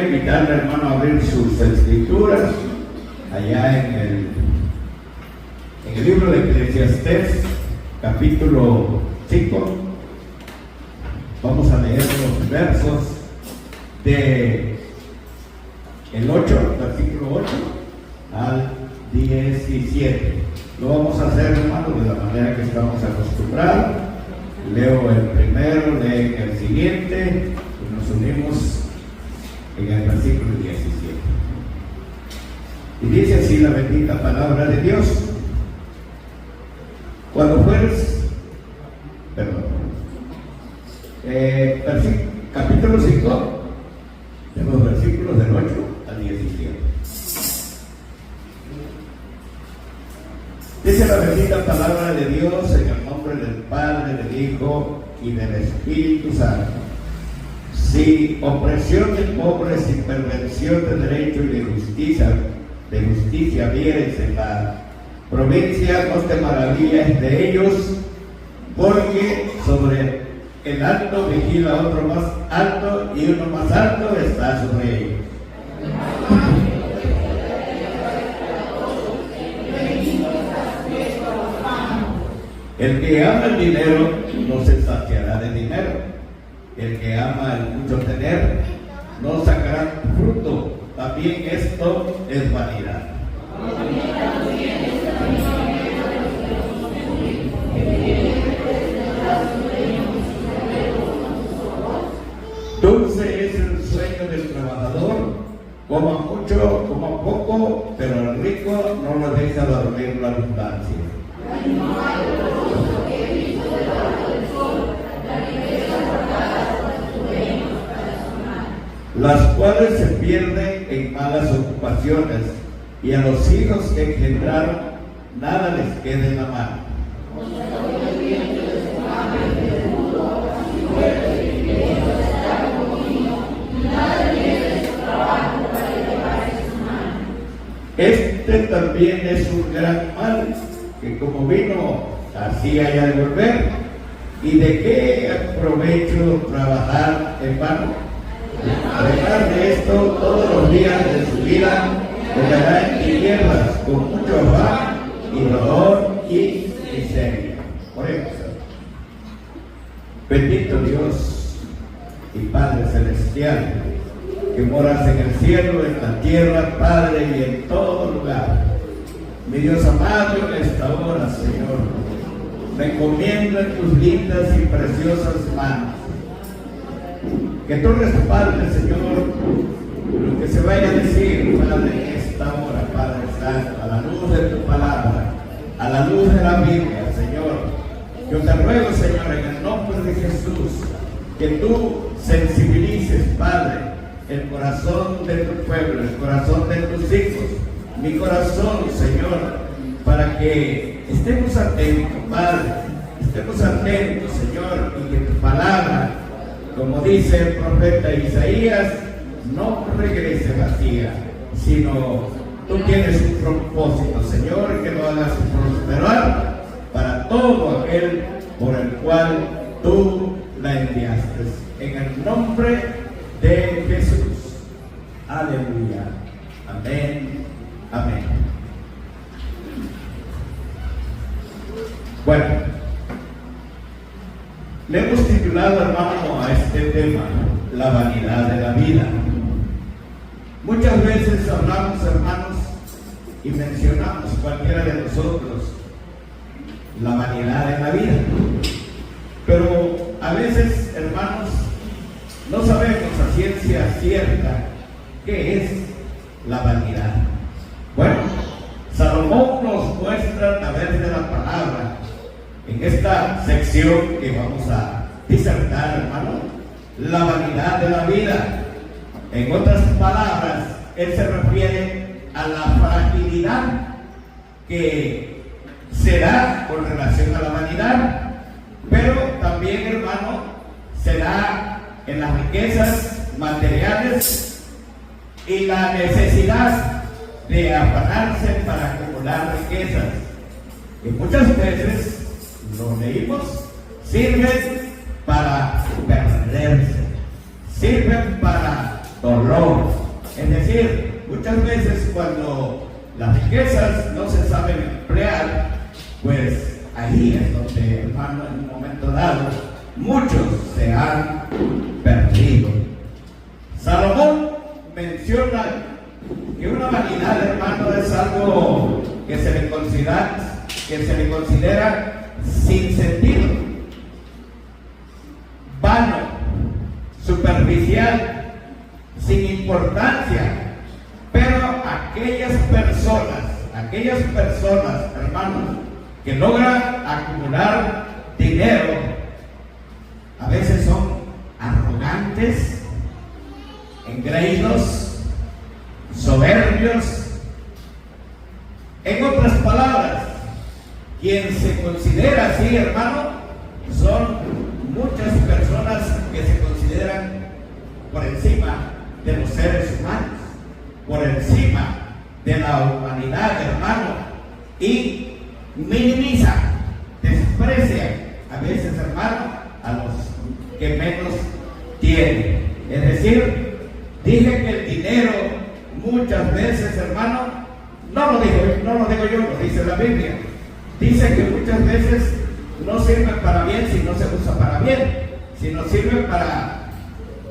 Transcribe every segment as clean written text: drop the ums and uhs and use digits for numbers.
Invitarle, hermano, a abrir sus escrituras allá en el libro de Eclesiastés, capítulo 5. Vamos a leer los versos de el 8, versículo 8 al 17. Lo vamos a hacer, hermano, de la manera que estamos acostumbrados. Leo el primero, leen el siguiente y nos unimos en el versículo 17. Y dice así la bendita palabra de Dios: cuando fueres, capítulo 5, de los versículos del 8 al 17. Dice la bendita palabra de Dios en el nombre del Padre, del Hijo y del Espíritu Santo. Si opresión de pobres y perversión de derecho y de justicia vieres en la provincia, no te maravilles de ellos, porque sobre el alto vigila otro más alto, y uno más alto está sobre ellos. El que ama el dinero no se saciará de dinero. El que ama el mucho tener no sacará fruto. También esto es vanidad. Dulce es el sueño del trabajador, coma mucho, coma poco, pero el rico no lo deja dormir la abundancia. Las cuales se pierden en malas ocupaciones, y a los hijos que engendraron nada les queda en la mano. Este también es un gran mal, que como vino así haya de volver. ¿Y de qué provecho trabajar en vano? Además de esto, todos los días de su vida quedará en tinieblas, con mucho afán y dolor y miseria. Oremos. Bendito Dios y Padre Celestial, que moras en el cielo, en la tierra, Padre, y en todo lugar. Mi Dios amado, en esta hora, Señor, me encomiendo en tus lindas y preciosas manos. Que tú respaldes, Señor, lo que se vaya a decir, Padre, en esta hora, Padre Santo, a la luz de tu palabra, a la luz de la Biblia, Señor. Yo te ruego, Señor, en el nombre de Jesús, que tú sensibilices, Padre, el corazón de tu pueblo, el corazón de tus hijos, mi corazón, Señor, para que estemos atentos, Padre, estemos atentos, Señor, y que tu palabra, como dice el profeta Isaías, no regrese vacía, sino tú tienes un propósito, Señor, que lo hagas prosperar para todo aquel por el cual tú la enviaste. En el nombre de Jesús. Aleluya. Amén. Amén. Bueno, le hemos titulado, hermano, a este tema, la vanidad de la vida. Muchas veces hablamos, hermanos, y mencionamos, cualquiera de nosotros, la vanidad de la vida. Pero a veces, hermanos, no sabemos a ciencia cierta qué es la vanidad. Bueno, Salomón nos muestra a través de la palabra, en esta sección que vamos a disertar, hermano, la vanidad de la vida. En otras palabras, él se refiere a la fragilidad que se da con relación a la vanidad, pero también, hermano, se da en las riquezas materiales y la necesidad de afanarse para acumular riquezas. Y muchas veces, lo leímos, sirven para perderse, sirven para dolor, Es decir, muchas veces cuando las riquezas no se saben emplear, pues ahí es donde, hermano, en un momento dado, muchos se han perdido. Salomón menciona que una vanidad, hermano, es algo que se le considera sin sentido, vano, superficial, sin importancia. Pero aquellas personas, hermanos, que logran acumular dinero, a veces son arrogantes, engreídos, soberbios. En otras palabras, quien se considera así, hermano, son muchas personas que se consideran por encima de los seres humanos, por encima de la humanidad, hermano, y minimizan, desprecian a veces, hermano, a los que menos tienen. Es decir, dije que el dinero muchas veces, hermano, no lo digo yo, lo dice la Biblia. Dice que muchas veces no sirve para bien si no se usa para bien, sino sirve para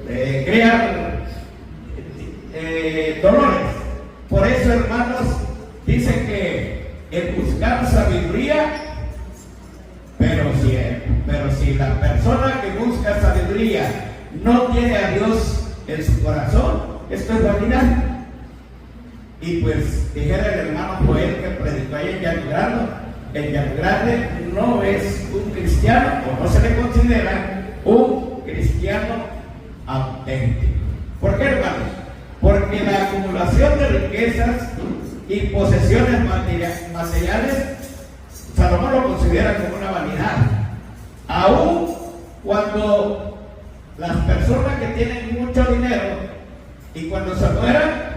crear dolores. Por eso, hermanos, dice que el buscar sabiduría, pero si la persona que busca sabiduría no tiene a Dios en su corazón, esto es vanidad. Y pues dijera el hermano Joel que predicó ahí en Llano Grande, el Llano Grande no es un cristiano, o no se le considera un cristiano auténtico. ¿Por qué, hermanos? Porque la acumulación de riquezas y posesiones materiales, Salomón lo considera como una vanidad. Aún cuando las personas que tienen mucho dinero y cuando se mueran,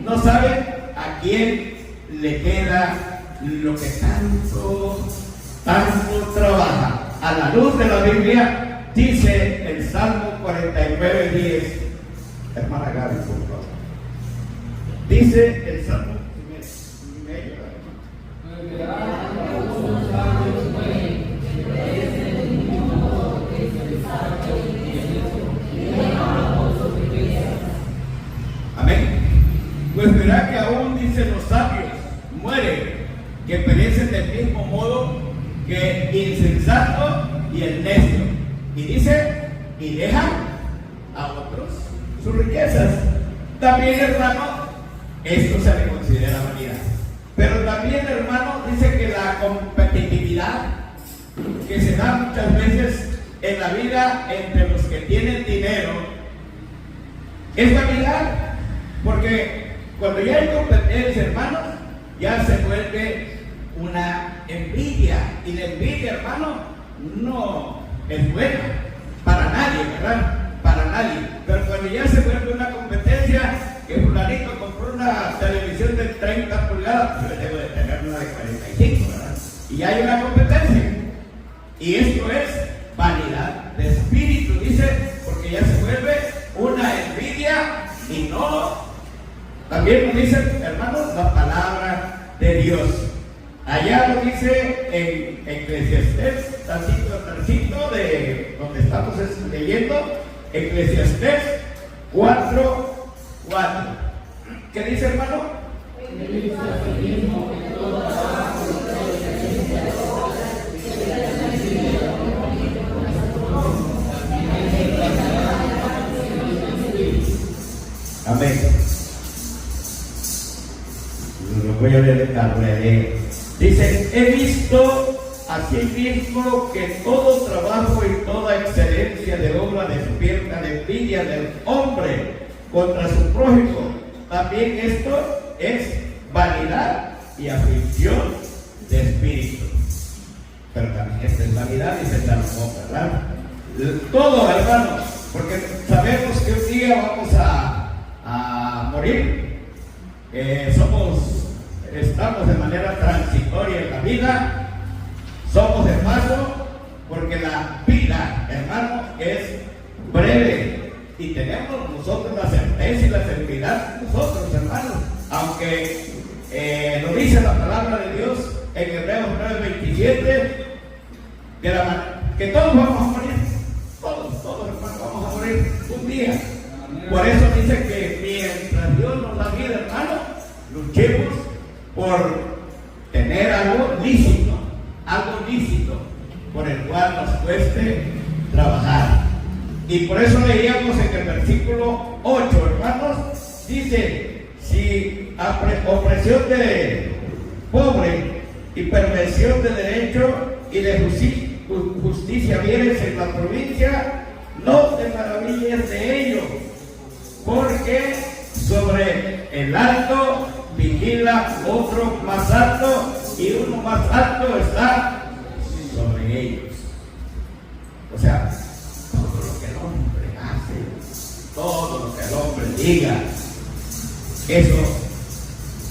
no saben a quién le queda lo que tanto trabaja. A la luz de la Biblia, dice el Salmo 49:10. Hermana Gaby, por favor. Dice el Salmo. Amén. Pues verá que aún dicen los sabios, mueren, que perecen del mismo modo que el insensato y el necio. Y dice, y dejan a otros sus riquezas. También, hermano, esto se le considera vanidad. Pero también, hermano, dice que la competitividad que se da muchas veces en la vida entre los que tienen dinero es vanidad, porque cuando ya hay competencia, hermanos, ya se vuelve una envidia, y la envidia, hermano, no es buena para nadie, ¿verdad? Para nadie. Pero cuando ya se vuelve una competencia, que fulanito compró una televisión de 30 pulgadas, yo debo de tener una de 45, ¿verdad? Y hay una competencia. Y esto es vanidad de espíritu, dice, porque ya se vuelve una envidia y no. También nos dice, hermanos, la palabra de Dios. Allá lo dice en Eclesiastés, tantito de donde estamos leyendo, Eclesiastés 4:4. ¿Qué dice, hermano? Amén. Lo voy a leer. Dice, he visto asimismo que todo trabajo y toda excelencia de obra despierta la envidia del hombre contra su prójimo. También esto es vanidad y aflicción de espíritu. Pero también esta es vanidad, dice Salomón, ¿verdad? Todo, hermanos, porque sabemos que un día vamos a morir. Estamos de manera transitoria en la vida, somos de paso, porque la vida, hermano, es breve. y tenemos nosotros la certeza y la seguridad, nosotros hermanos, aunque lo dice la palabra de Dios en Hebreos 9:27, que todos vamos a morir, todos hermanos vamos a morir un día. Por eso dice que mientras Dios nos da vida, hermano, luchemos por tener algo lícito, por el cual nos cueste trabajar. Y por eso leíamos en el versículo 8, hermanos, dice: si opresión de pobre y perversión de derecho y de justicia vieres en la provincia, no te maravilles de ello, porque sobre el alto vigila otro más alto, y uno más alto está sobre ellos. O sea, todo lo que el hombre hace, todo lo que el hombre diga, eso,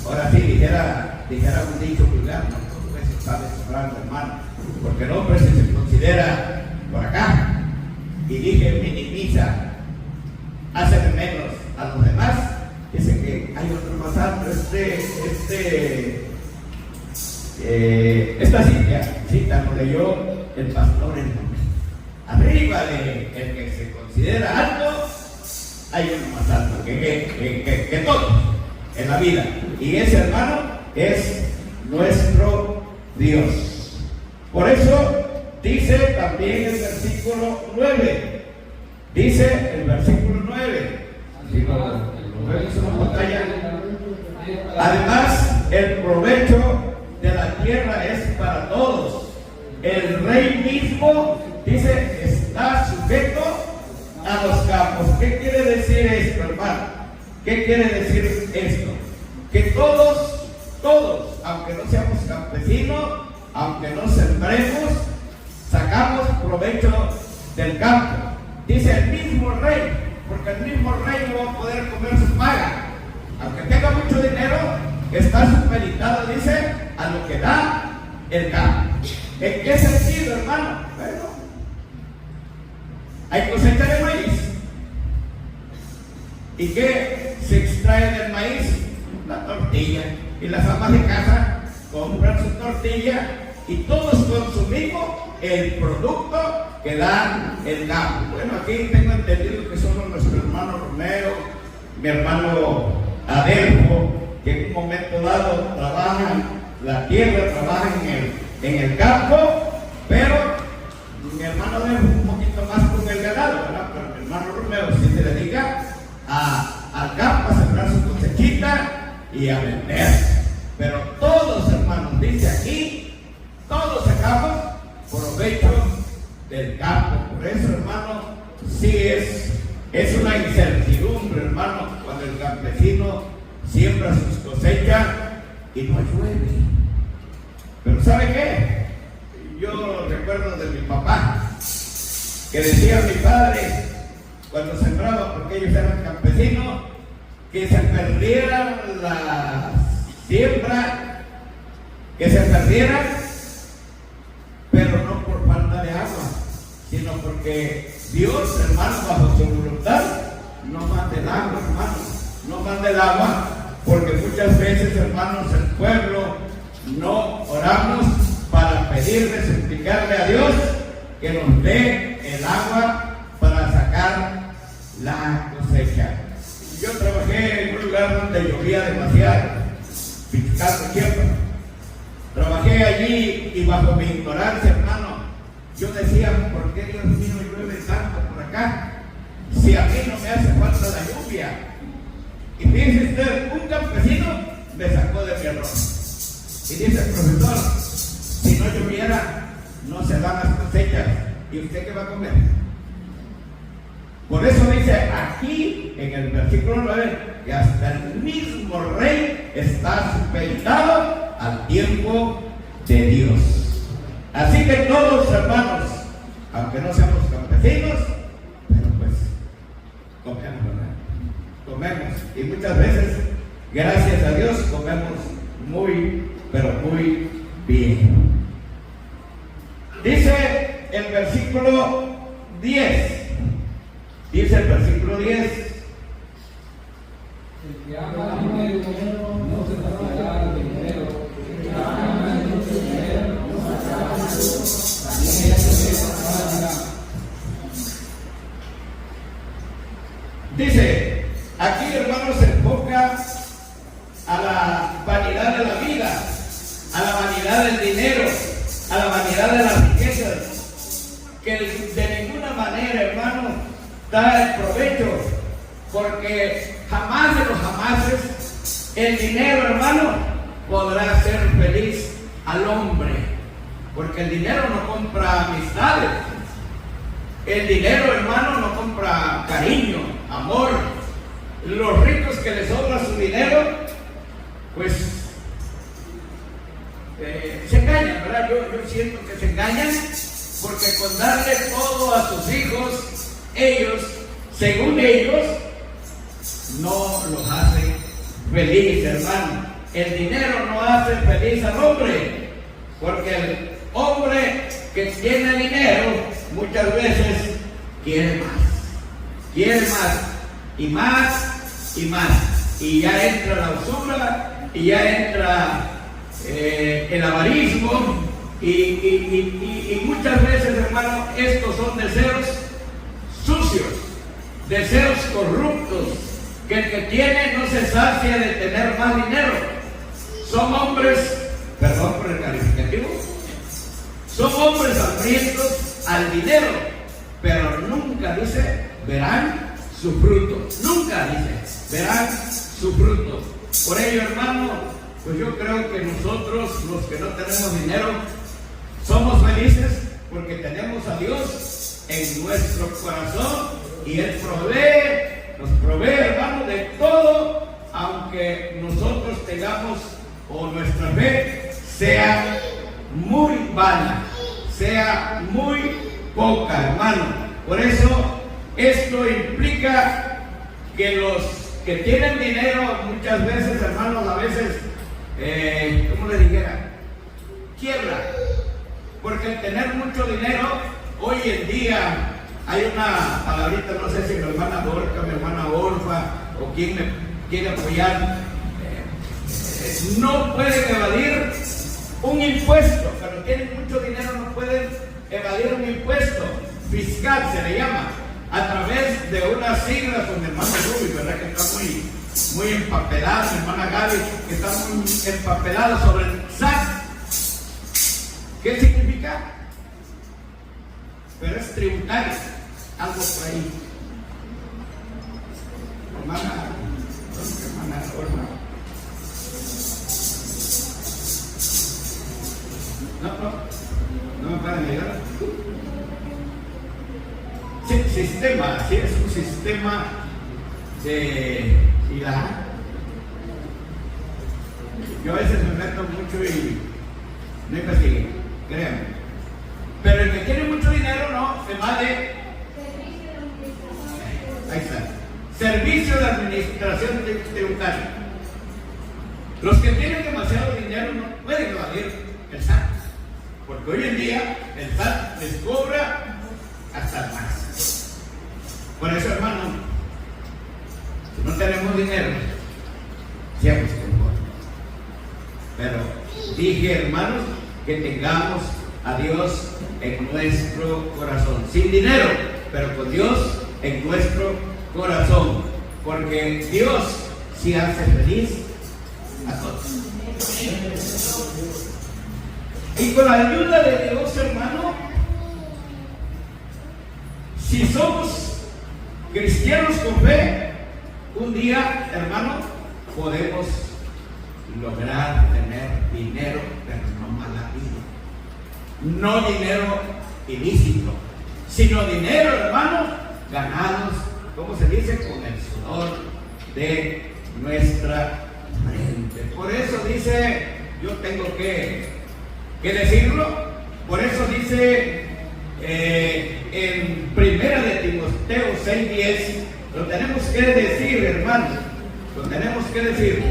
ahora sí, dijera un dicho vulgar, no todo eso sabe sobrar, hermano, porque el hombre se considera por acá, y dije minimiza, hace de menos a los demás, dice que hay otro más alto. Esta cita lo leyó el pastor en domingo. Arriba de el que se considera alto, hay uno más alto que todos en la vida, y ese hermano es nuestro Dios. Por eso dice también el versículo 9, dice el versículo 9, además el provecho de la tierra es para todos. El rey mismo, dice, está sujeto a los campos. ¿Qué quiere decir esto, hermano? ¿Qué quiere decir esto? Que todos, aunque no seamos campesinos, aunque no sembremos, sacamos provecho del campo. Dice el mismo rey, porque el mismo rey no va a poder comer su paga. Aunque tenga mucho dinero, está supeditado, dice, a lo que da el campo. ¿En qué sentido, hermano? Bueno, hay cosecha de maíz. ¿Y qué se extrae del maíz? La tortilla. Y las amas de casa compran su tortilla y todos consumimos el producto que da el campo. Bueno, aquí tengo entendido que solo nuestro hermano Romero, mi hermano Adelfo, que en un momento dado trabajan la tierra, trabajan en el campo, pero mi hermano Adelfo un poquito más con el ganado, ¿verdad? Pero mi hermano Romero sí se dedica al campo, a sembrar su cosechita y a vender. Pero todos, hermanos, dice aquí, todos sacamos provecho del campo. Por eso, hermano, sí es una incertidumbre, hermano, cuando el campesino siembra sus cosechas y no llueve. Pero ¿sabe qué? Yo recuerdo de mi papá, que decía a mi padre, cuando sembraba, porque ellos eran campesinos, que se perdiera la siembra, pero no por falta de agua, sino porque Dios, hermano, bajo su voluntad, no manda el agua, hermano, no manda el agua, porque muchas veces, hermanos, el pueblo no oramos para pedirle, suplicarle a Dios que nos dé el agua para sacar la cosecha. Yo trabajé en un lugar donde llovía demasiado, Pichucato, Chiapas. Trabajé allí y bajo mi ignorancia, hermano, yo decía, ¿por qué Dios mío llueve tanto por acá? Si a mí no me hace falta la lluvia. Y fíjense usted, un campesino me sacó de mi error. Y dice el profesor, si no lloviera, no se dan las cosechas. ¿Y usted qué va a comer? Por eso dice aquí en el versículo 9 que hasta el mismo rey está supeditado al tiempo de Dios. Así que todos, hermanos, aunque no seamos campesinos, pero pues comemos, ¿verdad? Comemos. Y muchas veces, gracias a Dios, comemos muy, pero muy bien. Dice el versículo 10. Dice el versículo 10. 10. El que ama el dinero no se saciará de dinero. El que ama el dinero no se saciará de dinero. También ella se saciará. Dice, aquí hermanos se enfoca a la vanidad de la vida, a la vanidad del dinero, a la vanidad de las riquezas, que de ninguna manera, hermano, da el provecho, porque jamás de los jamases el dinero, hermano, podrá hacer feliz al hombre, porque el dinero no compra amistades, el dinero, hermano, no compra cariño, amor. Los ricos que les sobra su dinero, pues se engañan, ¿verdad? Yo siento que se engañan, porque con darle todo a sus hijos, ellos, según ellos, no los hacen feliz, hermano. El dinero no hace feliz al hombre, porque el hombre que tiene dinero muchas veces quiere más y más y más, y ya entra la usura, y ya entra el avarismo, y muchas veces, hermano, estos son deseos sucios, deseos corruptos, que el que tiene no se sacia de tener más dinero. Son hombres, perdón por el calificativo, son hombres hambrientos al dinero, pero nunca dice, verán su fruto. Nunca dice, verán su fruto. Por ello, hermano, pues yo creo que nosotros, los que no tenemos dinero, somos felices porque tenemos a Dios en nuestro corazón y Él nos provee, hermano, de todo, aunque nosotros tengamos o nuestra fe sea muy vana, sea muy poca, hermano. Por eso esto implica que los que tienen dinero muchas veces, hermanos, a veces, ¿cómo le dijera? Quiebra. Porque el tener mucho dinero, hoy en día hay una palabrita, no sé si mi hermana Borca, mi hermana Orfa, o quien me quiere apoyar, no pueden evadir un impuesto. Pero tienen mucho dinero, no pueden evadir un impuesto fiscal, se le llama, a través de unas siglas con mi hermano Rubi, ¿verdad? Que está muy empapelada, mi hermana Gaby, que está muy empapelada sobre el SAT. ¿Qué significa? Pero es tributario, algo por ahí. Hermana Orma. No me pueden ayudar. Sistema, sí, es un sistema de ILA. Yo a veces me meto mucho y no investigué, créanme. Pero el que tiene mucho dinero no evade. Ahí está. Servicio de administración tributaria. Los que tienen demasiado dinero no pueden evadir el SAT, porque hoy en día el SAT les cobra hasta más. Por eso, hermano, si no tenemos dinero, seamos conformes. Pero dije, hermanos, que tengamos a Dios en nuestro corazón. Sin dinero, pero con Dios en nuestro corazón. Porque Dios sí hace feliz a todos. Y con la ayuda de Dios, hermano, si somos cristianos con fe, un día, hermano, podemos lograr tener dinero, pero no mala vida. No dinero ilícito, sino dinero, hermano, ganados, ¿cómo se dice? Con el sudor de nuestra frente. Por eso dice, yo tengo que decirlo, por eso dice en Primera de Timoteo 6:10, lo tenemos que decir, hermanos, lo tenemos que decir.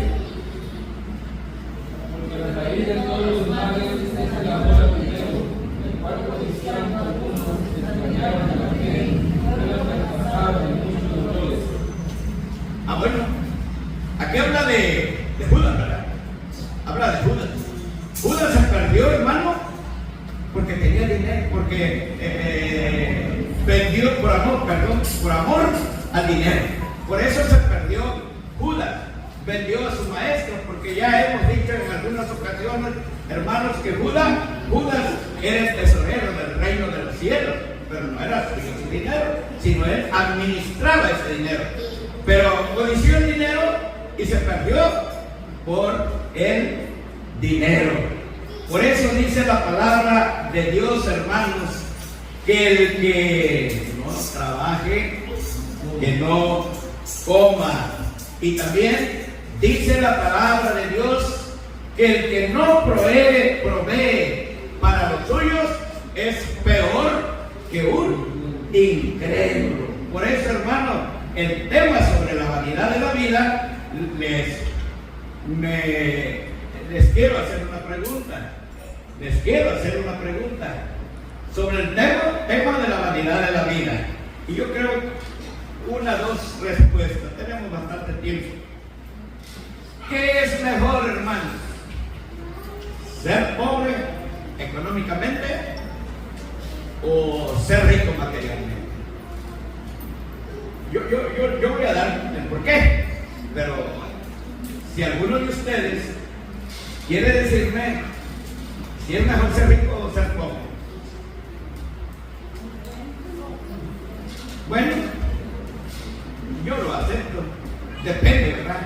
Porque la raíz de todos los males es el amor primero, el cual codiciando algunos engañaron a la fe, no les traspasaron en muchos dolores. vendió por amor al dinero. Por eso se perdió Judas, vendió a su maestro, porque ya hemos dicho en algunas ocasiones, hermanos, que Judas era el tesorero del reino de los cielos, pero no era suyo su dinero, sino él administraba ese dinero. Pero codició el dinero y se perdió por el dinero. Por eso dice la palabra de Dios, hermanos, que el que no trabaje, que no coma. Y también dice la palabra de Dios que el que no provee para los suyos es peor que un incrédulo. Por eso, hermano, el tema sobre la vanidad de la vida, les quiero hacer una pregunta. Sobre el tema de la vanidad de la vida. Y yo creo dos respuestas. Tenemos bastante tiempo. ¿Qué es mejor, hermanos? ¿Ser pobre económicamente o ser rico materialmente? Yo voy a dar el porqué, pero si alguno de ustedes quiere decirme si es mejor ser rico o ser pobre. Bueno, yo lo acepto. Depende, ¿verdad?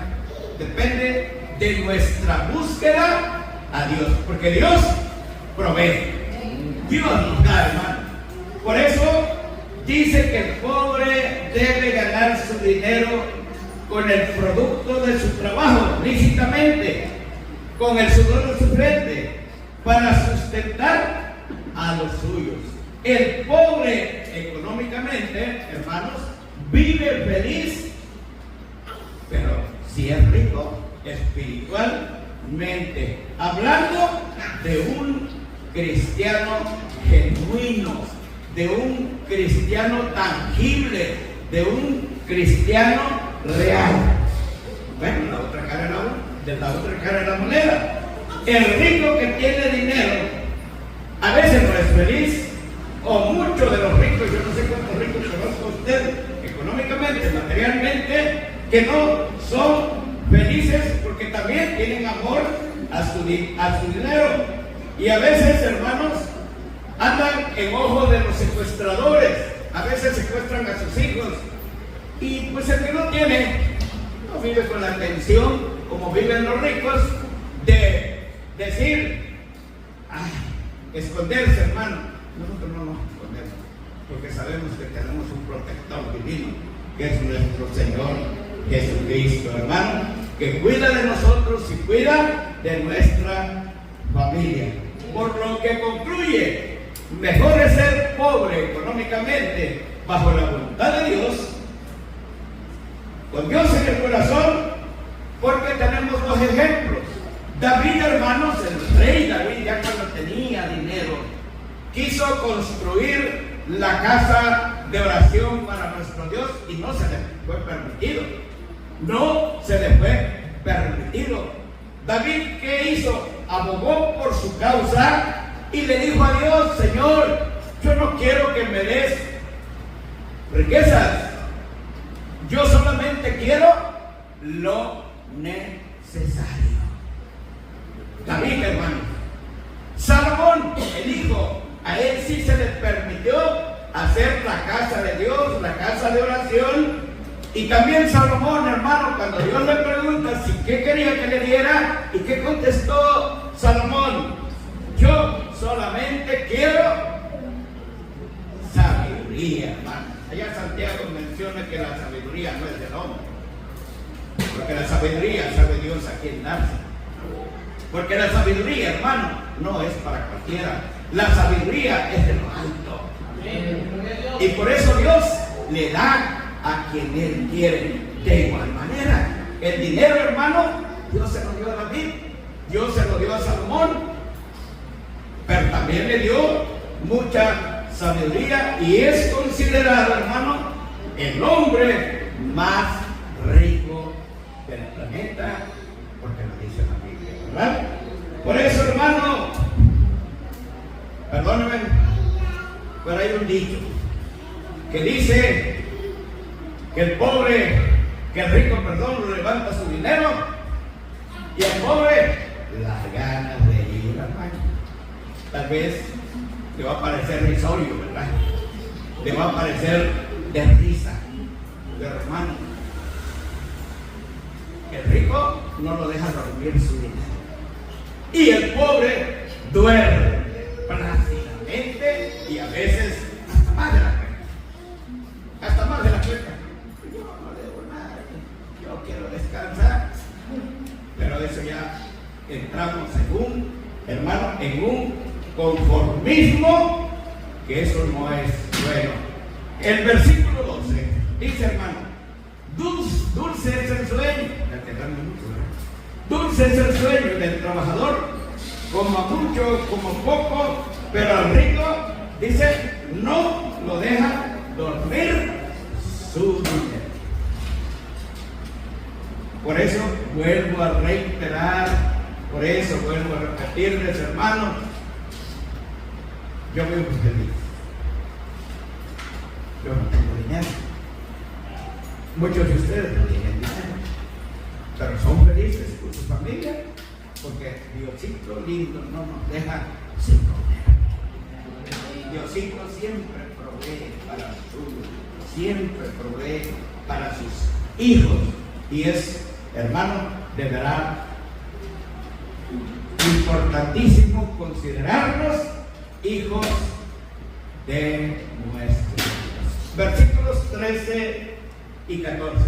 Depende de nuestra búsqueda a Dios, porque Dios provee. Dios nos da, hermano. Por eso dice que el pobre debe ganar su dinero con el producto de su trabajo, lícitamente, con el sudor de su frente, para sustentar a los suyos. El pobre económicamente, hermanos, vive feliz, pero si es rico espiritualmente, hablando de un cristiano genuino, de un cristiano tangible, de un cristiano real. Bueno, la otra cara de la moneda. El rico que tiene dinero a veces no es feliz, o muchos de los ricos, yo no sé cuántos ricos conozco usted económicamente, materialmente, que no son felices porque también tienen amor a su dinero. Y a veces, hermanos, andan en ojos de los secuestradores, a veces secuestran a sus hijos, y pues el que no tiene, no vive con la tensión como viven los ricos, de decir, esconderse, hermano. Nosotros no nos escondemos, porque sabemos que tenemos un protector divino, que es nuestro Señor Jesucristo, hermano, que cuida de nosotros y cuida de nuestra familia. Por lo que concluye, mejor es ser pobre económicamente bajo la voluntad de Dios, con Dios en el corazón, porque tenemos dos ejemplos. David, hermanos, el rey David, ya cuando tenía dinero, quiso construir la casa de oración para nuestro Dios y no se le fue permitido. No se le fue permitido. David, ¿qué hizo? Abogó por su causa y le dijo a Dios: Señor, yo no quiero que me des riquezas, yo solamente quiero lo necesario. David, hermano. Salomón, el hijo, a él sí se le permitió hacer la casa de Dios, la casa de oración. Y también Salomón, hermano, cuando Dios le pregunta si qué quería que le diera, ¿y qué contestó Salomón? Yo solamente quiero sabiduría, hermano. Allá Santiago menciona que la sabiduría no es del hombre, porque la sabiduría sabe Dios a quién darse. Porque la sabiduría, hermano, no es para cualquiera. La sabiduría es de lo alto. Y por eso Dios le da a quien Él quiere. De igual manera, el dinero, hermano, Dios se lo dio a David, Dios se lo dio a Salomón, pero también le dio mucha sabiduría y es considerado, hermano, el hombre más rico del planeta, porque lo dice la Biblia, ¿verdad? Por eso, hermano, perdónenme, pero hay un dicho: que dice que el rico, lo levanta su dinero y al pobre las ganas de ir al baño. Tal vez le va a parecer risorio, ¿verdad? Le va a parecer de risa, pero hermano, el rico no lo deja dormir su dinero y el pobre duerme plácidamente y a veces hasta más de la cuenta. Hasta más de la cuenta. Yo no debo nada, yo quiero descansar. Pero eso ya entramos en un conformismo, que eso no es bueno. El versículo 12 dice, hermano, dulce es el sueño, dulce es el sueño del trabajador, como a mucho, como poco, pero al rico, dice, no lo deja dormir su dinero. Por eso vuelvo a reiterar, por eso vuelvo a repetirles, hermanos, yo vivo feliz. Yo no tengo dinero. Muchos de ustedes no tienen dinero, pero son felices con su familia, porque Diosito lindo no nos deja sin comer. Diosito siempre provee para sus, siempre provee para sus hijos, y es, hermano, de verdad importantísimo considerarnos hijos de nuestro Dios. Versículos 13 y 14.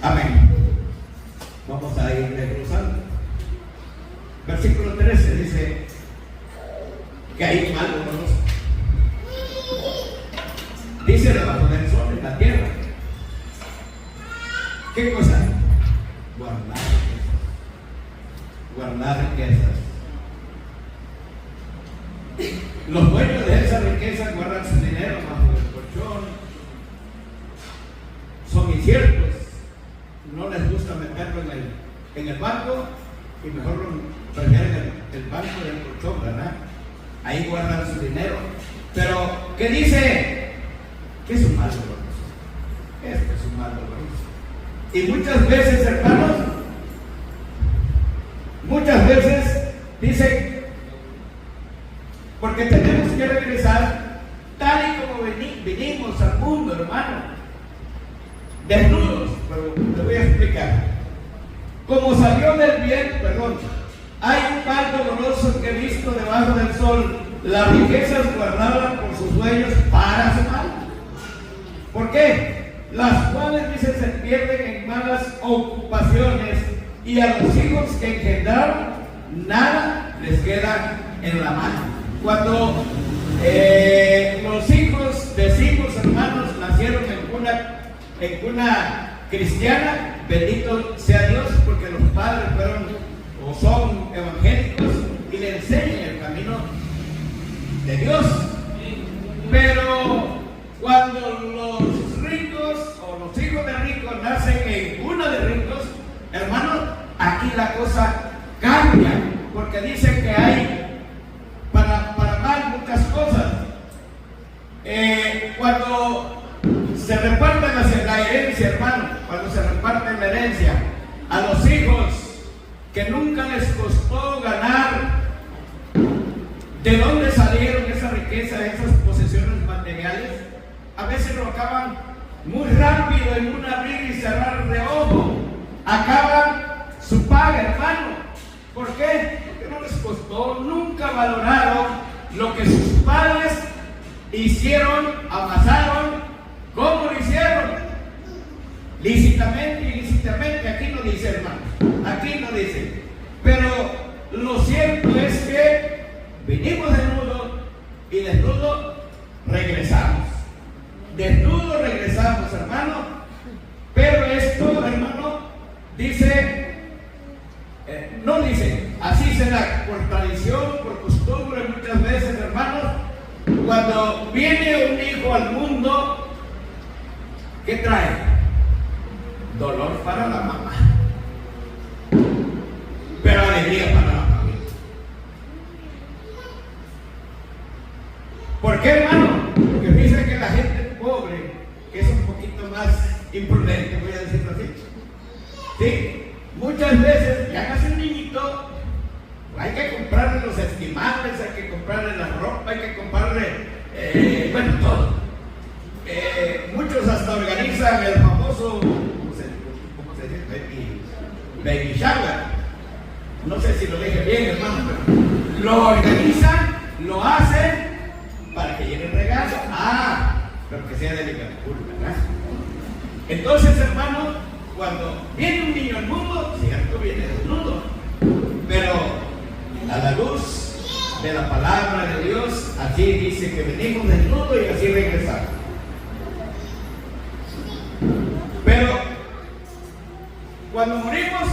Amén. Vamos a ir desglosando. Versículo 13 dice que hay mal doloroso. Dice debajo del sol en la tierra. ¿Qué cosa? Guardar riquezas. Los dueños de esa riqueza guardan su dinero bajo el colchón. Son inciertos. No les gusta meterlo en el banco y mejor prefieren el banco del colchón, ¿verdad? Ahí guardan su dinero. Pero, ¿qué dice? ¿Qué es un mal doloroso? Esto es un mal doloroso. Y muchas veces, hermanos, dice, porque tenemos que regresar tal y como vinimos al mundo, hermano, desnudos. Pero te voy a explicar. Como salió del bien, hay un mal doloroso que he visto debajo del sol, las riquezas guardadas por sus dueños para su mal. ¿Por qué? Las cuales, dice, se pierden en malas ocupaciones, y a los hijos que engendraron nada les queda en la mano. Cuando los hijos, decimos, hermanos, nacieron en cuna cristiana, bendito sea Dios, porque los padres fueron o son evangélicos y le enseñan el camino de Dios. Pero cuando los ricos o los hijos de ricos nacen en cuna de ricos, hermanos, aquí la cosa cambia, porque dicen que hay para mal muchas cosas. Cuando se reparten la herencia, hermano, cuando se reparten la herencia a los hijos que nunca les costó ganar, ¿de dónde salieron esa riqueza, esas posesiones materiales? A veces lo acaban muy rápido en un abrir y cerrar de ojo. Acaban su paga, hermano. ¿Por qué? Porque no les costó, nunca valoraron lo que sus padres hicieron, amasaron. ¿Cómo lo hicieron? Lícitamente, ilícitamente. Aquí no dice, hermano, aquí no dice. Pero lo cierto es que vinimos desnudos y desnudos regresamos. Desnudos regresamos, hermano. Pero esto, hermano, dice, no dice, así será, por tradición, por costumbre, muchas veces, Cuando viene un hijo al mundo, ¿qué trae? Dolor para la mamá, pero alegría para la familia. ¿Por qué, hermano? Porque fíjense que la gente pobre, que es un poquito más imprudente, voy a decirlo así, ¿sí? Muchas veces ya nace un niñito, hay que comprarle los estimales, hay que comprarle la ropa, hay que comprarle, bueno, todo. Muchos hasta organizan el famoso, ¿cómo se dice? Baby shower. No sé si lo dije bien, hermano, pero lo organizan, lo hacen para que llegue el regalo. Pero que sea de Liverpool, ¿verdad? Entonces, hermano, cuando viene un niño al mundo, cierto, viene desnudo, pero a la luz de la palabra de Dios, así dice que venimos desnudos y así regresamos. Pero cuando morimos,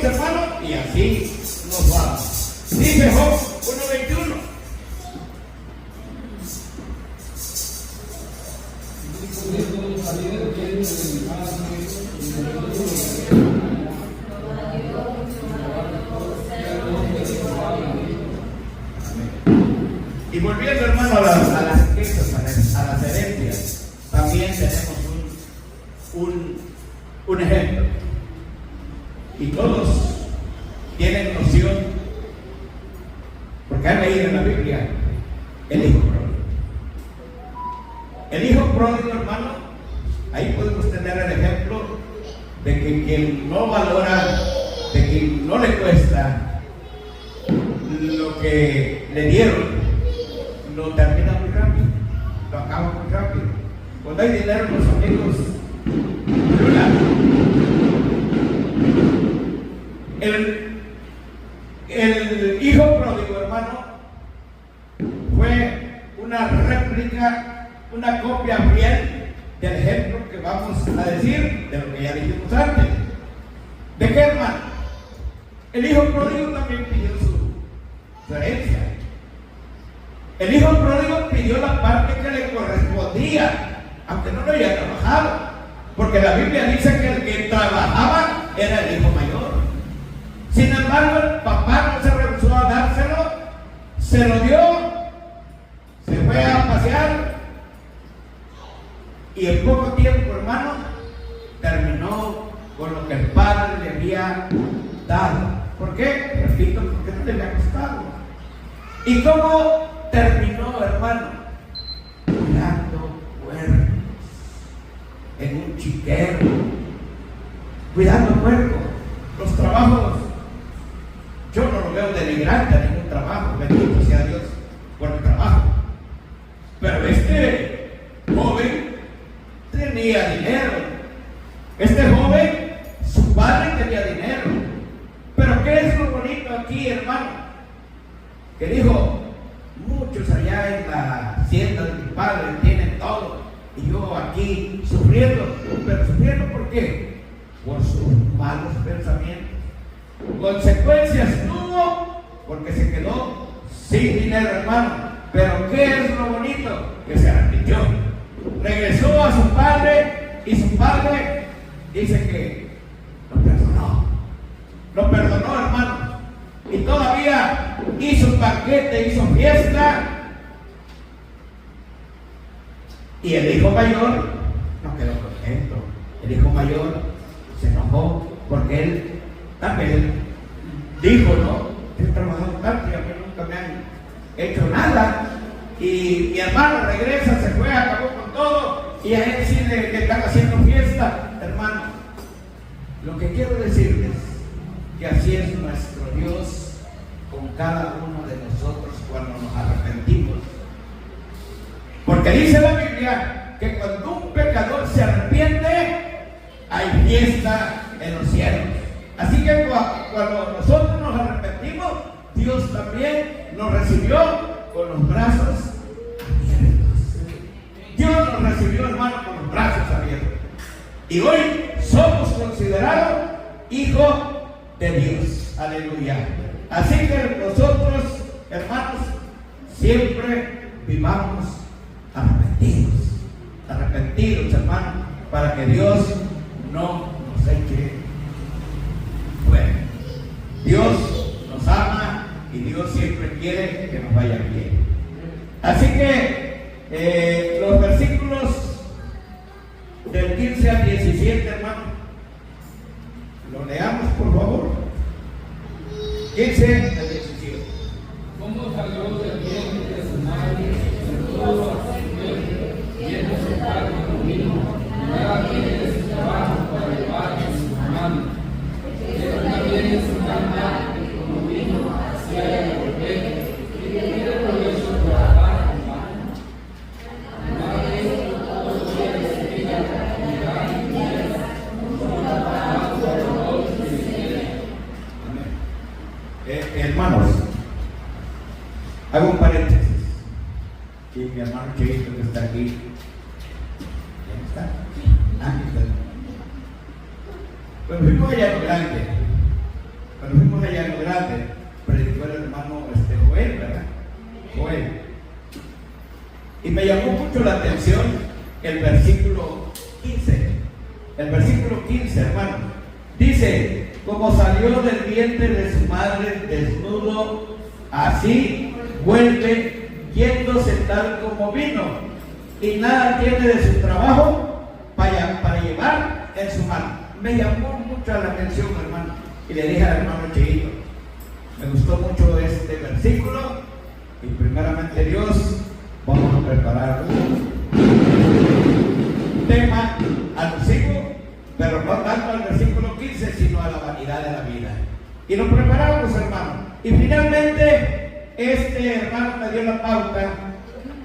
hermano, y así nos vamos. Dice Job 1:21. Y volviendo, hermano, a las riquezas, a las herencias, también tenemos un ejemplo. Y todos tienen noción, porque han leído en la Biblia el hijo pródigo. El hijo pródigo, hermano, ahí podemos tener el ejemplo de que quien no valora, de quien no le cuesta lo que le dieron, lo termina muy rápido, lo acaba muy rápido. Cuando hay dinero, los amigos el hijo pródigo, hermano, fue una réplica, una copia fiel del ejemplo que vamos a decir de lo que ya dijimos antes. ¿De qué, hermano? El hijo pródigo también pidió su herencia. El hijo pródigo pidió la parte que le correspondía, aunque no lo haya trabajado, porque la Biblia dice que el que trabajaba era el hijo mayor. Sin embargo, el papá no se rehusó a dárselo, se lo dio, se fue a pasear y en poco tiempo, hermano, terminó con lo que el padre le había dado. ¿Por qué? Repito, porque no le había costado. ¿Y cómo terminó, hermano? Cuidando cuernos en un chiquero, cuidando puercos. Los trabajos, yo no lo veo denigrante a ningún trabajo, bendito sea Dios por el trabajo, pero este joven tenía dinero. Este joven, su padre tenía dinero. Pero ¿qué es lo bonito aquí, hermano? Que dijo: muchos allá en la hacienda de mi padre tienen todo, y yo aquí sufriendo. ¿Pero sufriendo por qué? Por sus malos pensamientos. Consecuencias tuvo porque se quedó sin dinero, hermano. Pero ¿qué es lo bonito? Que se arrepintió, regresó a su padre, y su padre dice que lo perdonó, hermano, y todavía hizo un banquete, hizo fiesta. Y el hijo mayor no quedó contento. El hijo mayor se enojó porque él también dijo: no, he trabajado tanto y a mí nunca me han hecho nada. Y mi hermano regresa, se fue, acabó con todo, y a él sí le están haciendo fiesta. Hermano, lo que quiero decirles, que así es nuestro Dios con cada uno de nosotros cuando nos arrepentimos. Porque dice la Biblia que cuando un pecador se arrepiente, hay fiesta en los cielos. Así que cuando nosotros nos arrepentimos, Dios también nos recibió con los brazos abiertos. Dios nos recibió, hermano, con los brazos abiertos. Y hoy somos considerados hijos de Dios. Aleluya. Así que nosotros, hermanos, siempre vivamos arrepentidos, hermano, para que Dios no nos eche fuera. Dios nos ama y Dios siempre quiere que nos vaya bien. Así que los versículos del 15 al 17, hermano, lo leamos por favor. 15 al 17. ¿Cómo salió del vientre de su madre, desnudo a su vientre, viendo su padre conmigo, nada tiene de su trabajo para llevar en su mano? Pero también en su cama, como vino hacia el golpe, y tiene provecho por la barra humana. Madre, todo lo que recibida, mirad y mierda, con la palabra por los otros que quieren. Hermanos, hago un paréntesis. Y mi hermano Cheito que está aquí. ¿Quién está? Aquí está. Cuando fuimos allá a lo grande, predicó el hermano Joel, ¿verdad? Joel. Y me llamó mucho la atención el versículo 15. El versículo 15, hermano. Dice, como salió del vientre de su madre desnudo, así vuelve yéndose tal como vino, y nada tiene de su trabajo para llevar en su mano. Me llamó mucho la atención, hermano, y le dije al hermano Cheito, me gustó mucho este versículo, y primeramente Dios, vamos a preparar un tema alusivo, pero no tanto al versículo 15, sino a la vanidad de la vida. Y lo preparamos, hermano. Y finalmente, este hermano me dio la pauta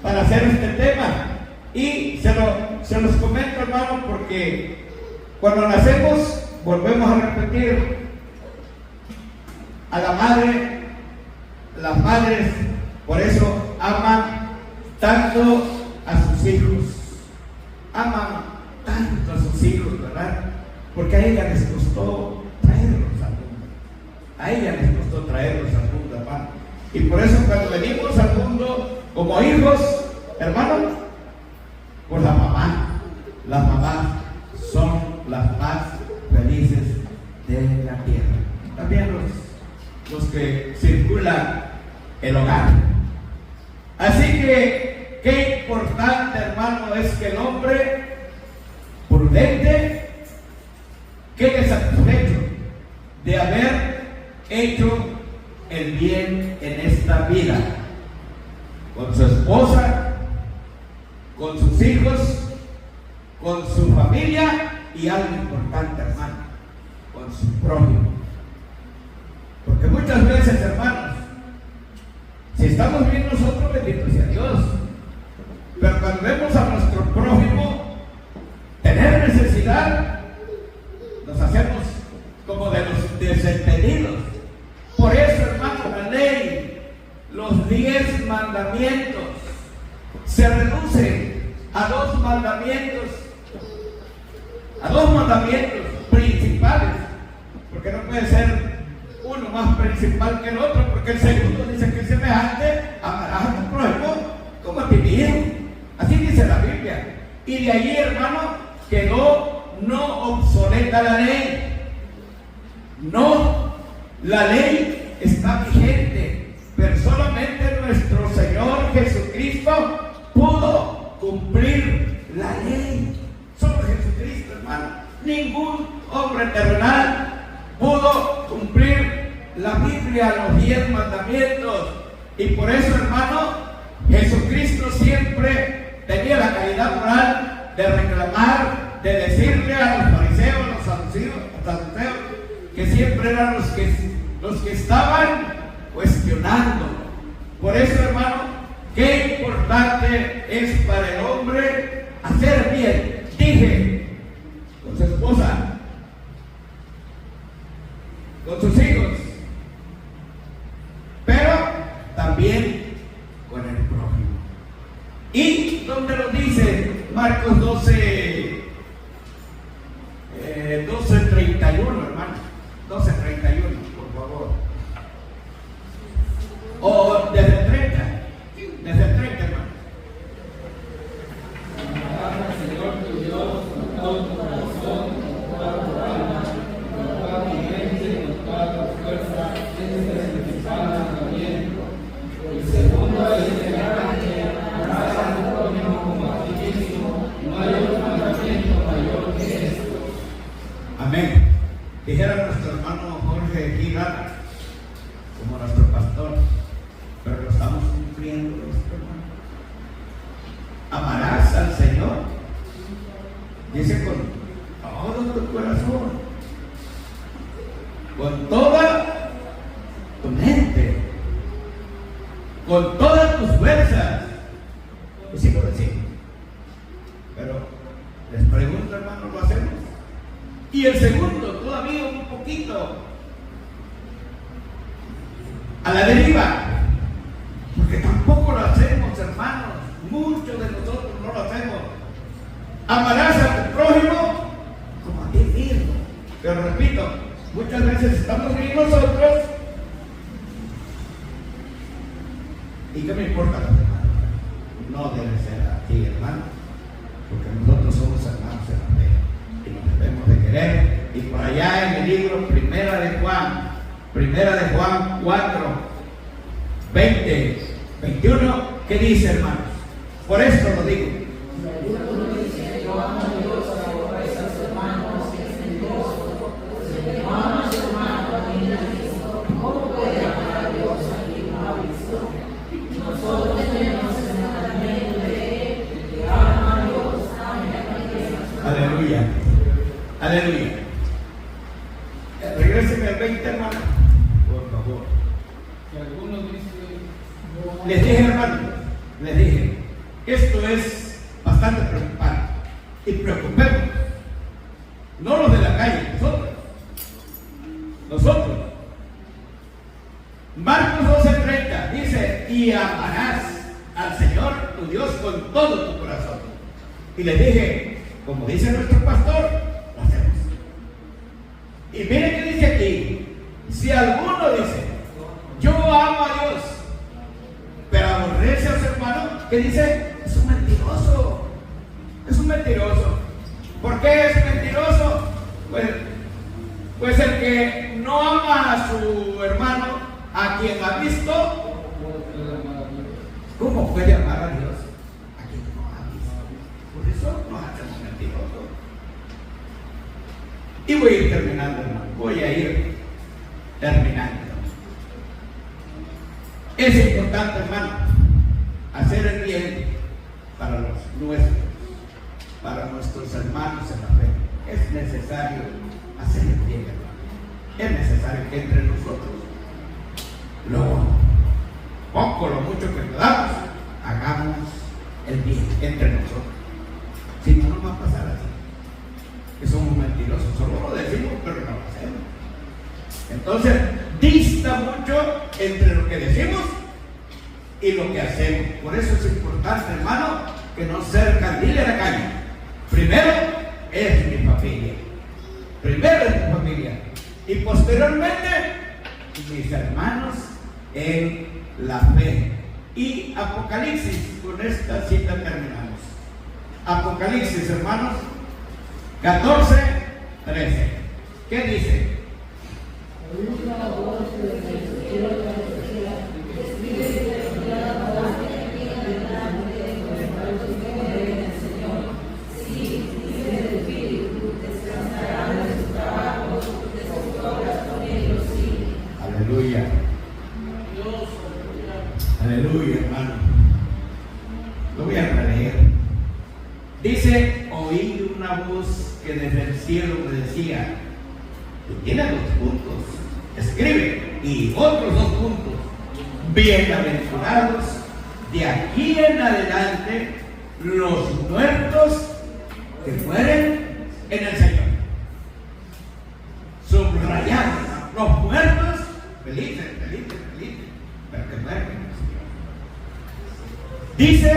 para hacer este tema. Y se los comento, hermano, porque cuando nacemos, volvemos a repetir, a la madre, las madres, por eso aman tanto a sus hijos. Aman tanto a sus hijos, ¿verdad? Porque a ella les costó traerlos al mundo. A ella les costó traerlos al mundo, hermano. Y por eso cuando venimos al mundo como hijos, hermano, pues las mamás son las más felices de la tierra. También los que circulan el hogar. Así que qué importante, hermano, es que el hombre prudente quede satisfecho de haber hecho el bien en esta vida, con su esposa, con sus hijos, con su familia y algo importante, hermano, con su prójimo. Porque muchas veces, hermanos, si estamos bien nosotros, bendito sea Dios, pero cuando vemos a nuestro prójimo tener necesidad, nos hacemos como de los desentendidos. Por eso, hermano, la ley, los 10 mandamientos, se reducen a dos mandamientos principales, porque no puede ser uno más principal que el otro, porque el segundo dice que es semejante, amarás a tu prójimo como a ti mismo. Así dice la Biblia. Y de allí, hermano, quedó no obsoleta la ley. No, la ley está vigente, pero solamente nuestro Señor Jesucristo pudo cumplir la ley. Solo Jesucristo, hermano. Ningún hombre terrenal pudo cumplir la Biblia, los 10 mandamientos. Y por eso, hermano, Jesucristo siempre tenía la calidad moral de reclamar, de decirle a los fariseos, a los saduceos, que siempre eran los que estaban cuestionando. Por eso, hermano, qué importante es para el hombre hacer bien. Dije, con su esposa, con sus hijos, pero también con el prójimo. ¿Y dónde lo dice? Marcos 12:31, hermano. 12:31, por favor. O desde 30. con todas tus fuerzas. Y sigo diciendo. Pero les pregunto, hermano, ¿lo hacemos? Y el segundo, todavía un poquito a la deriva, porque tampoco lo hacemos, hermanos. Muchos de nosotros no lo hacemos. Amarás a tu prójimo como a ti mismo. Pero repito, muchas veces estamos bien nosotros. ¿Y qué me importa los demás? No debe ser así, hermano, porque nosotros somos hermanos en la fe y nos debemos de querer. Y por allá en el libro Primera de Juan 4, 20, 21, ¿qué dice, hermanos? Por esto lo digo. Yo amo a Dios, ahora esas hermanos, yo amo a su hermano, a mí no ha visto. ¿Cómo puede amar a Dios a quien no ha visto? Nosotros tenemos el mandamiento de él, que ama a Dios, ame a quien. Aleluya. Aleluya. Regresen al 20, hermano, por favor. Que algunos dicen, Les dije, hermano, esto es bastante preocupante. Y preocupemos, no los de la calle, nosotros. Marcos 12:30 dice: y amarás al Señor tu Dios con todo tu corazón. Y les dije, como dice nuestro pastor, lo hacemos. Y miren qué dice aquí: si alguno dice, yo amo a Dios, pero aborrece a su hermano, ¿qué dice? Es un mentiroso. Es un mentiroso. ¿Por qué es mentiroso? Pues el que no ama a su hermano, a quien ha visto, ¿cómo puede amar a Dios? A quien no ha visto. Por eso nos hacemos mentirosos. Y voy a ir terminando, hermano. Es importante, hermano, hacer el bien para los nuestros, para nuestros hermanos en la fe. Es necesario hacer el bien, hermano. Es necesario que entre nosotros, lo poco, lo mucho que podamos, hagamos el bien entre nosotros. Si no, no va a pasar así. Que somos mentirosos, solo lo decimos, pero no lo hacemos. Entonces, dista mucho entre lo que decimos y lo que hacemos. Por eso es importante, hermano, que no ser candil en la calle. Primero es mi familia. Y posteriormente, mis hermanos en la fe. Y Apocalipsis, con esta cita terminamos. Apocalipsis, hermanos, 14:13. ¿Qué dice? Aleluya. Aleluya, hermano. Lo voy a releer. Dice: oí una voz que desde el cielo me decía, y tiene 2 puntos, escribe, y otros 2 puntos: bienaventurados de aquí en adelante los muertos que mueren en el Señor. Subrayados, los muertos felices, pero que mueren en el Señor. Dice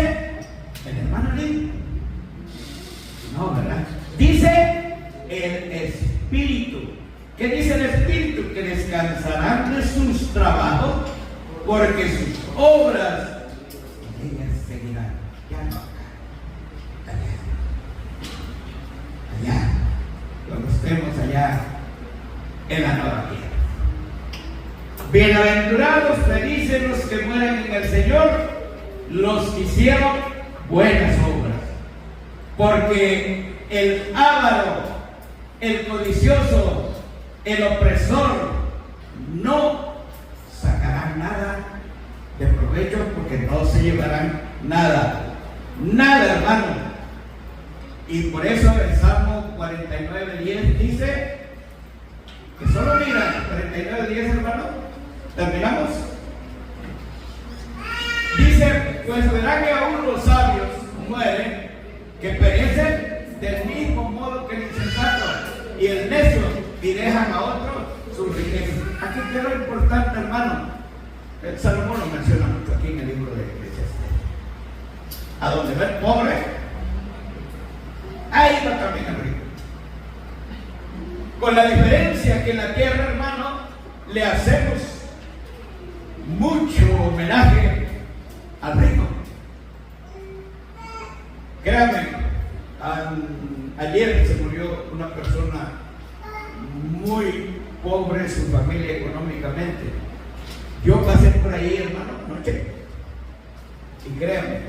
el hermano Lee, no, ¿verdad? Dice el Espíritu. ¿Qué dice el Espíritu? Que descansarán de sus trabajos, porque sus obras en ellas seguirán. Ya no acá, allá, cuando estemos allá en la nueva tierra. Bienaventurados, felices los que mueren en el Señor, los que hicieron buenas obras, porque el avaro, el codicioso, el opresor no sacarán nada de provecho, porque no se llevarán nada, hermano. Y por eso el Salmo 49:10 dice que solo mira 49:10, hermano. Terminamos. pues verán que aún los sabios mueren, que perecen del mismo modo que el insensato y el necio, y dejan a otro sus riquezas. Aquí queda lo importante, hermano. El Salomón lo menciona mucho aquí en el libro de Eclesiastés. A donde va el pobre, ahí va también el rico. Con la diferencia que en la tierra, hermano, le hacemos mucho homenaje al rico. Créanme, ayer se murió una persona muy pobre, su familia económicamente. Yo pasé por ahí, hermano, anoche, y créanme,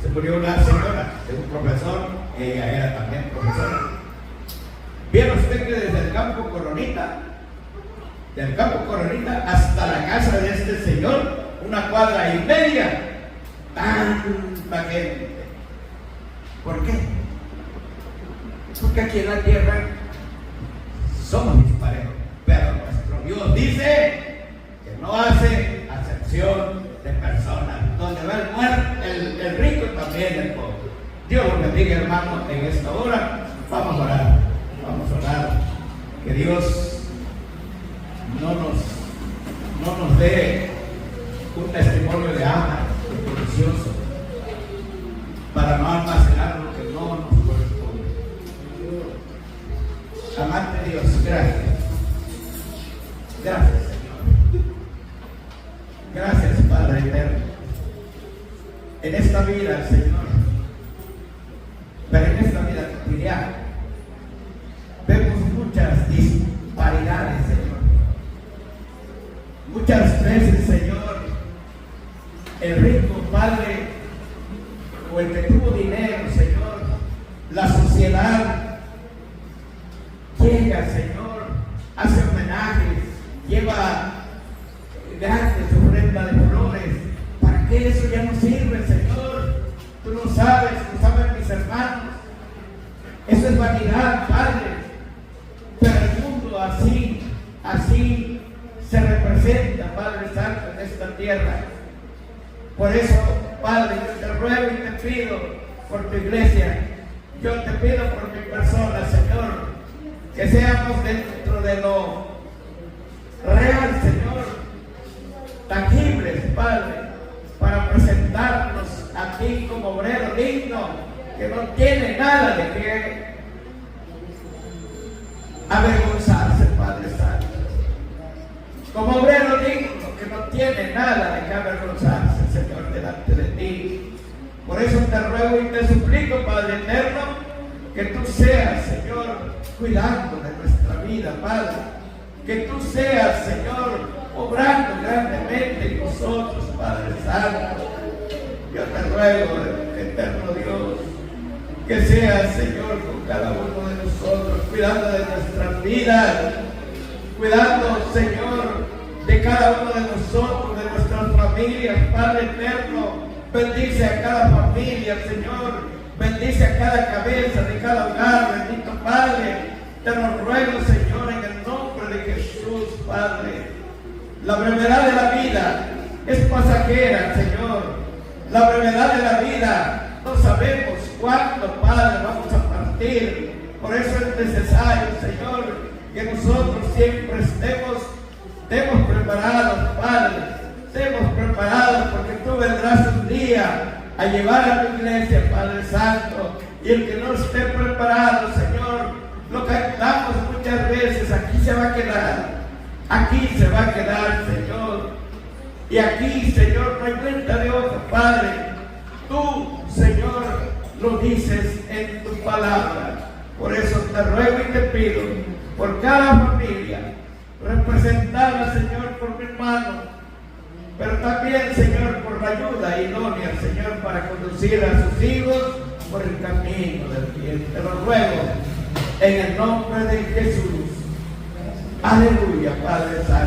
se murió una señora de un profesor, ella era también profesora. ¿Vieron usted que desde el campo Coronita, del campo Coronita hasta la casa de este señor, 1,5 cuadras, tanta gente? ¿Por qué? Porque aquí en la tierra somos disparejos, pero nuestro Dios dice que no hace acepción de personas. Donde va el muerto, el rico, también el pobre. Dios los bendiga, hermano, en esta hora. Vamos a orar, vamos a orar. Que Dios no nos dé un testimonio de ama, de delicioso, para no almacenar lo que no nos corresponde. Amante Dios, gracias. Gracias, Señor. Gracias, Padre eterno. En esta vida, Señor, pero en esta vida cotidiana, vemos muchas disparidades, Señor. Muchas veces, Señor, el rico, Padre, o el que tuvo dinero, Señor, la sociedad llega, Señor, hace homenajes, lleva grandes ofrendas de flores. ¿Para qué eso ya no sirve, Señor? Tú lo sabes mis hermanos. Eso es vanidad, Padre. Pero el mundo así se representa, Padre Santo, en esta tierra. Por eso, Padre, yo te ruego y te pido por tu iglesia, yo te pido por mi persona, Señor, que seamos dentro de lo real, Señor, tangibles, Padre, para presentarnos a ti como obrero digno, que no tiene nada de qué avergonzarse, Padre Santo. Como obrero digno, que no tiene nada de qué avergonzarse, Señor, delante de ti. Por eso te ruego y te suplico, Padre eterno, que tú seas, Señor, cuidando de nuestra vida, Padre. Que tú seas, Señor, obrando grandemente en nosotros, Padre Santo. Yo te ruego, eterno Dios, que seas, Señor, con cada uno de nosotros, cuidando de nuestras vidas, cuidando, Señor, de cada uno de nosotros, de nuestras familias, Padre eterno. Bendice a cada familia, Señor. Bendice a cada cabeza de cada hogar, bendito Padre. Te lo ruego, Señor, en el nombre de Jesús, Padre. La brevedad de la vida es pasajera, Señor. La brevedad de la vida no sabemos cuándo, Padre, vamos a partir. Por eso es necesario, Señor, que nosotros siempre estemos preparados, Padre. Estemos preparados, porque tú vendrás un día a llevar a tu iglesia, Padre Santo. Y el que no esté preparado, Señor, lo cantamos muchas veces, aquí se va a quedar. Aquí se va a quedar, Señor. Y aquí, Señor, no hay vuelta de hoja, Padre. Tú, Señor, lo dices en tu palabra. Por eso te ruego y te pido por cada familia representada, Señor, por mi hermano, pero también, Señor, por la ayuda idónea, Señor, para conducir a sus hijos por el camino del bien. Te lo ruego en el nombre de Jesús. Aleluya, Padre Santo.